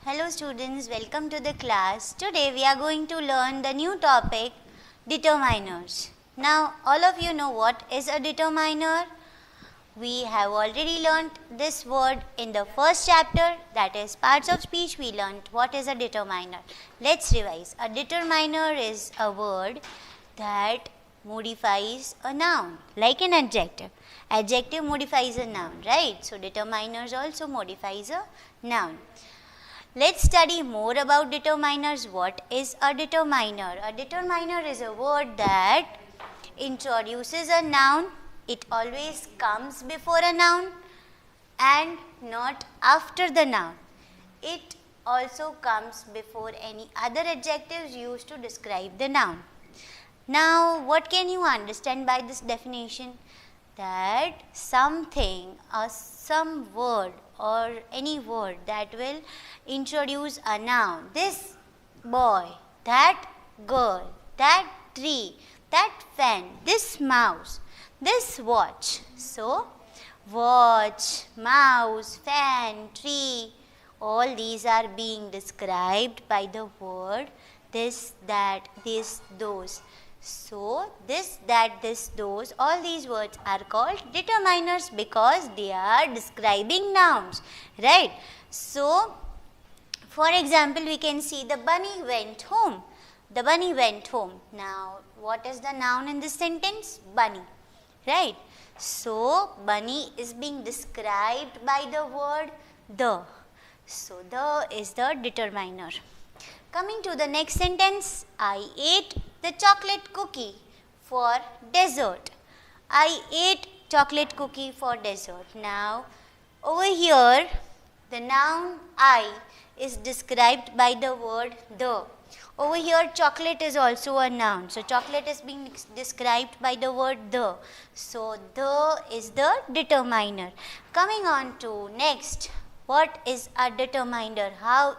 Hello students, welcome to the class. Today we are going to learn the new topic, determiners. Now all of you know what is a determiner. We have already learnt this word in the first chapter, that is parts of speech. We learnt what is a determiner. Let's revise. A determiner is a word that modifies a noun like an adjective. Adjective modifies a noun, right? So determiners also modifies a noun. Let's study more about determiners. What is a determiner? A determiner is a word that introduces a noun. It always comes before a noun and not after the noun. It also comes before any other adjectives used to describe the noun. Now, what can you understand by this definition? That something or some word or any word that will introduce a noun. This boy, that girl, that tree, that fan, this mouse, this watch. So, watch, mouse, fan, tree, all these are being described by the word this, that, this, those. So, this, that, this, those, all these words are called determiners because they are describing nouns, right? So, for example, we can see the bunny went home. The bunny went home. Now, what is the noun in this sentence? Bunny, right? So, bunny is being described by the word the. So, the is the determiner. Coming to the next sentence, I ate the chocolate cookie for dessert. I ate chocolate cookie for dessert. Now, over here, the noun I is described by the word the. Over here, chocolate is also a noun. So, chocolate is being described by the word the. So, the is the determiner. Coming on to next, what is a determiner? How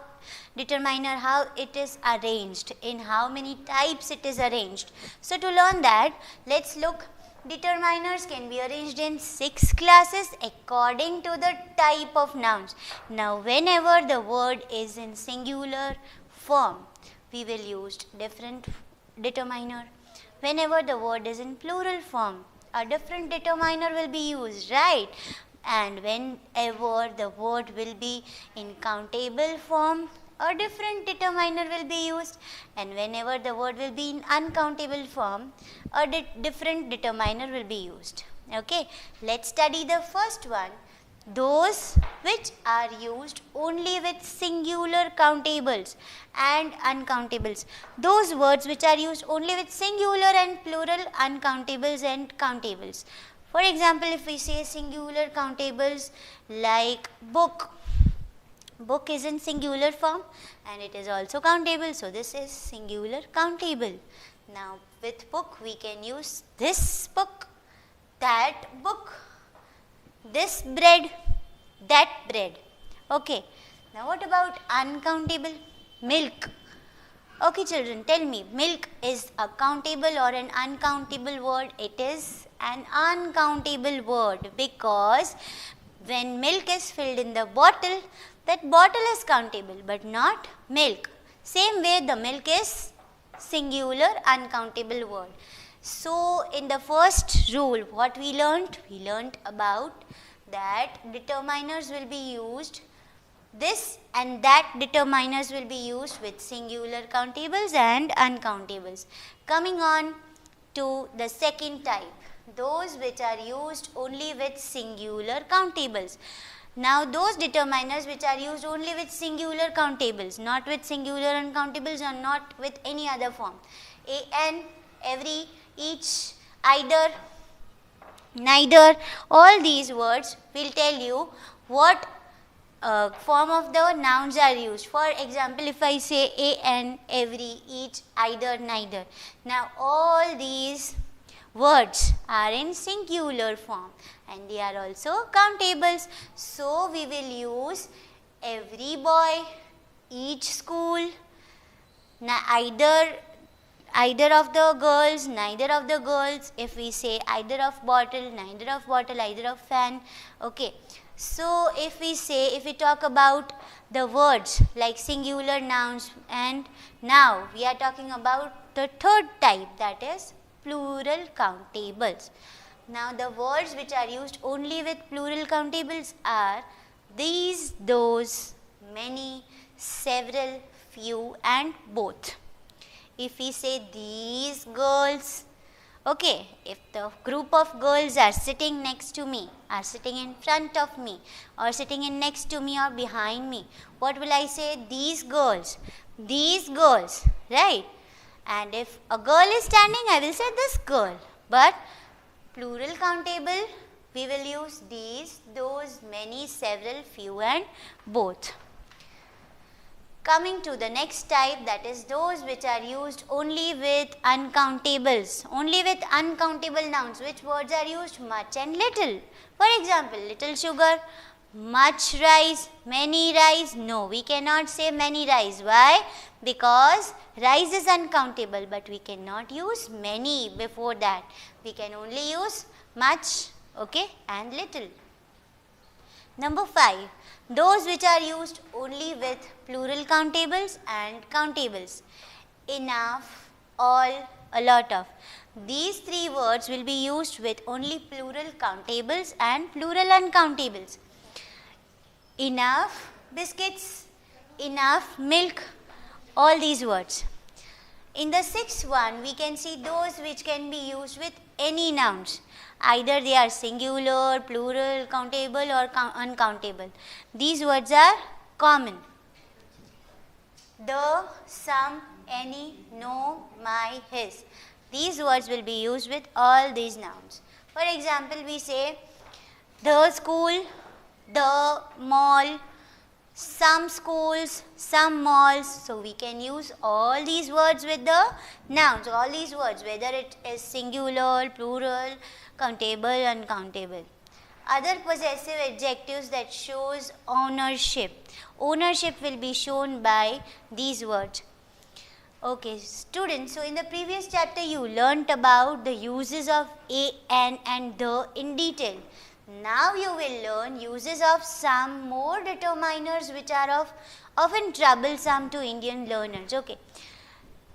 it is arranged, in how many types it is arranged. So to learn that, let's look. Determiners can be arranged in 6 classes according to the type of nouns. Now whenever the word is in singular form, we will use different determiner. Whenever the word is in plural form, a different determiner will be used, right? And whenever the word will be in countable form, a different determiner will be used, and whenever the word will be in uncountable form, a different determiner will be used. Okay, let's study the first one. Those which are used only with singular countables and uncountables. Those words which are used only with singular and plural uncountables and countables. For example, if we say singular countables like book, book is in singular form and it is also countable. So, this is singular countable. Now, with book we can use this book, that book, this bread, that bread. Okay. Now, what about uncountable? Milk. Okay children, tell me, milk is a countable or an uncountable word? It is an uncountable word because when milk is filled in the bottle, that bottle is countable but not milk. Same way the milk is singular uncountable word. So in the first rule what we learnt? We learnt about that determiners will be used. This and that determiners will be used with singular countables and uncountables. Coming on to the second type, those which are used only with singular countables. Now, those determiners which are used only with singular countables, not with singular uncountables or not with any other form. An, every, each, either, neither, all these words will tell you what form of the nouns are used. For example, if I say an, every, each, either, neither. Now, all these words are in singular form and they are also countables. So, we will use every boy, each school, either of the girls, neither of the girls. If we say either of bottle, neither of bottle, either of fan. Okay. So if we talk about the words like singular nouns, and now we are talking about the third type, that is plural countables. Now the words which are used only with plural countables are these, those, many, several, few and both. If we say these girls, okay, if the group of girls are sitting next to me, are sitting in front of me, or sitting in next to me or behind me, what will I say? These girls, right? And if a girl is standing, I will say this girl. But plural countable, we will use these, those, many, several, few and both. Coming to the next type, that is those which are used only with uncountables, only with uncountable nouns. Which words are used? Much and little. For example, little sugar, much rice, many rice. No, we cannot say many rice. Why? Because rice is uncountable, but we cannot use many before that. We can only use much, okay, and little. Number 5, those which are used only with plural countables and countables. Enough, all, a lot of. These 3 words will be used with only plural countables and plural uncountables. Enough biscuits, enough milk, all these words. In the 6th one, we can see those which can be used with any nouns. Either they are singular, plural, countable or uncountable. These words are common. The, some, any, no, my, his. These words will be used with all these nouns. For example, we say the school, the mall, some schools, some malls. So we can use all these words with the nouns, all these words, whether it is singular, plural, countable, uncountable. Other possessive adjectives that shows ownership. Ownership will be shown by these words. Okay, students, so in the previous chapter you learnt about the uses of a, an and the in detail. Now you will learn uses of some more determiners which are often troublesome to Indian learners. Okay,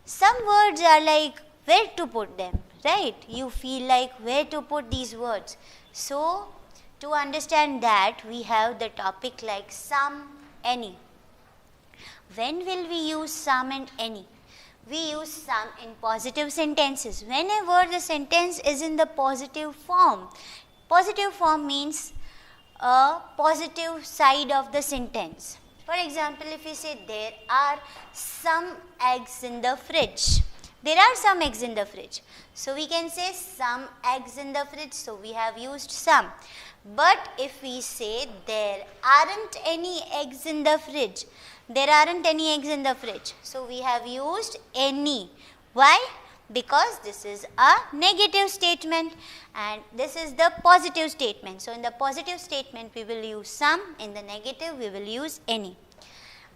some words are like where to put them, right? You feel like where to put these words. So to understand that, we have the topic like some, any. When will we use some and any? We use some in positive sentences. Whenever the sentence is in the positive form. Positive form means a positive side of the sentence. For example, if we say there are some eggs in the fridge. There are some eggs in the fridge. So we can say some eggs in the fridge. So we have used some. But if we say there aren't any eggs in the fridge. There aren't any eggs in the fridge. So we have used any. Why? Because this is a negative statement and this is the positive statement. So in the positive statement we will use some, in the negative we will use any.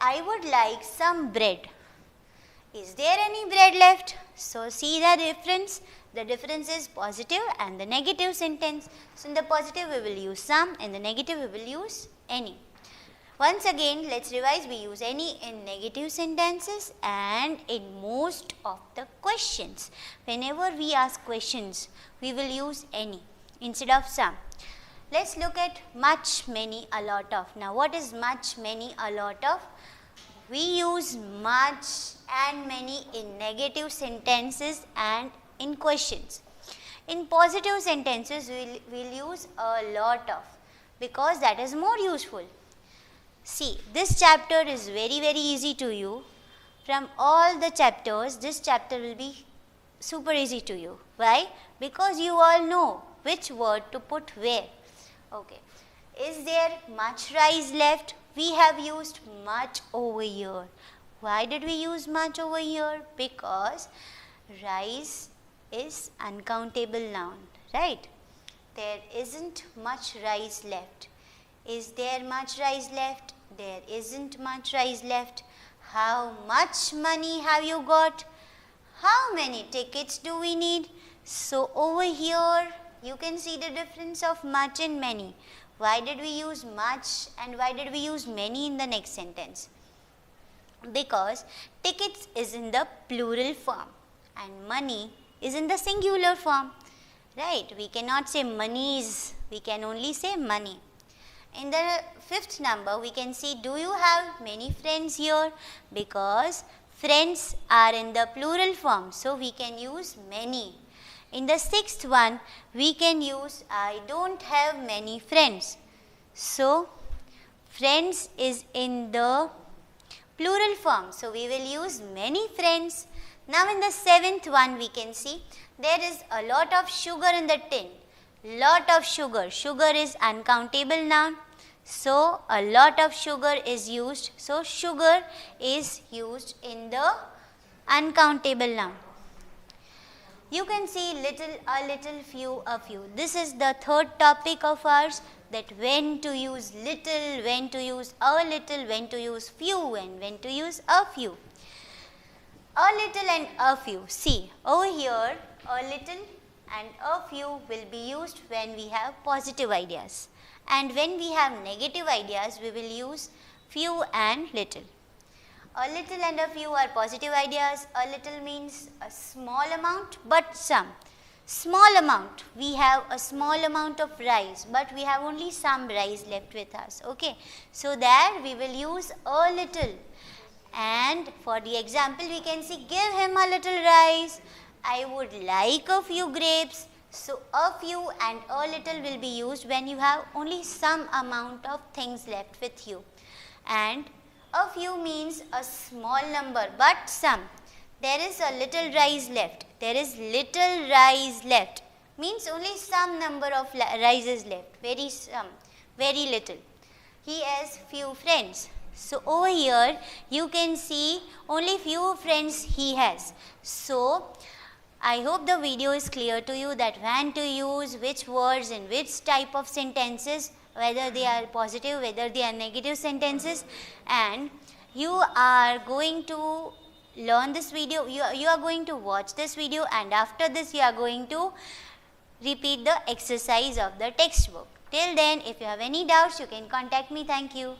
I would like some bread. Is there any bread left? So see the difference. The difference is positive and the negative sentence. So in the positive we will use some, in the negative we will use any. Once again, let's revise. We use any in negative sentences and in most of the questions. Whenever we ask questions, we will use any instead of some. Let's look at much, many, a lot of. Now, what is much, many, a lot of? We use much and many in negative sentences and in questions. In positive sentences, we'll use a lot of because that is more useful. See, this chapter is very, very easy to you. From all the chapters, this chapter will be super easy to you. Why? Because you all know which word to put where. Okay. Is there much rice left? We have used much over here. Why did we use much over here? Because rice is uncountable noun, right? There isn't much rice left. Is there much rice left? There isn't much rice left. How much money have you got? How many tickets do we need? So over here you can see the difference of much and many. Why did we use much and why did we use many in the next sentence? Because tickets is in the plural form and money is in the singular form. Right? We cannot say monies, we can only say money. In the fifth number, we can see, do you have many friends here? Because friends are in the plural form, so we can use many. In the sixth one, we can use, I don't have many friends. So, friends is in the plural form, so we will use many friends. Now, in the seventh one, we can see, there is a lot of sugar in the tin. Lot of sugar. Sugar is uncountable noun. So, a lot of sugar is used. So, sugar is used in the uncountable noun. You can see little, a little, few, a few. This is the third topic of ours, that when to use little, when to use a little, when to use few and when to use a few. A little and a few. See, over here, a little and a few will be used when we have positive ideas. And when we have negative ideas, we will use few and little. A little and a few are positive ideas. A little means a small amount but some. Small amount, we have a small amount of rice but we have only some rice left with us. Okay, so there we will use a little. And for the example, we can see, give him a little rice. I would like a few grapes. So, a few and a little will be used when you have only some amount of things left with you. And a few means a small number but some. There is a little rice left. There is little rice left. Means only some number of rices left. Very little. He has few friends. So, over here you can see only few friends he has. So, I hope the video is clear to you that when to use which words in which type of sentences, whether they are positive, whether they are negative sentences, and you are going to learn this video, you are going to watch this video, and after this you are going to repeat the exercise of the textbook. Till then, if you have any doubts, you can contact me. Thank you.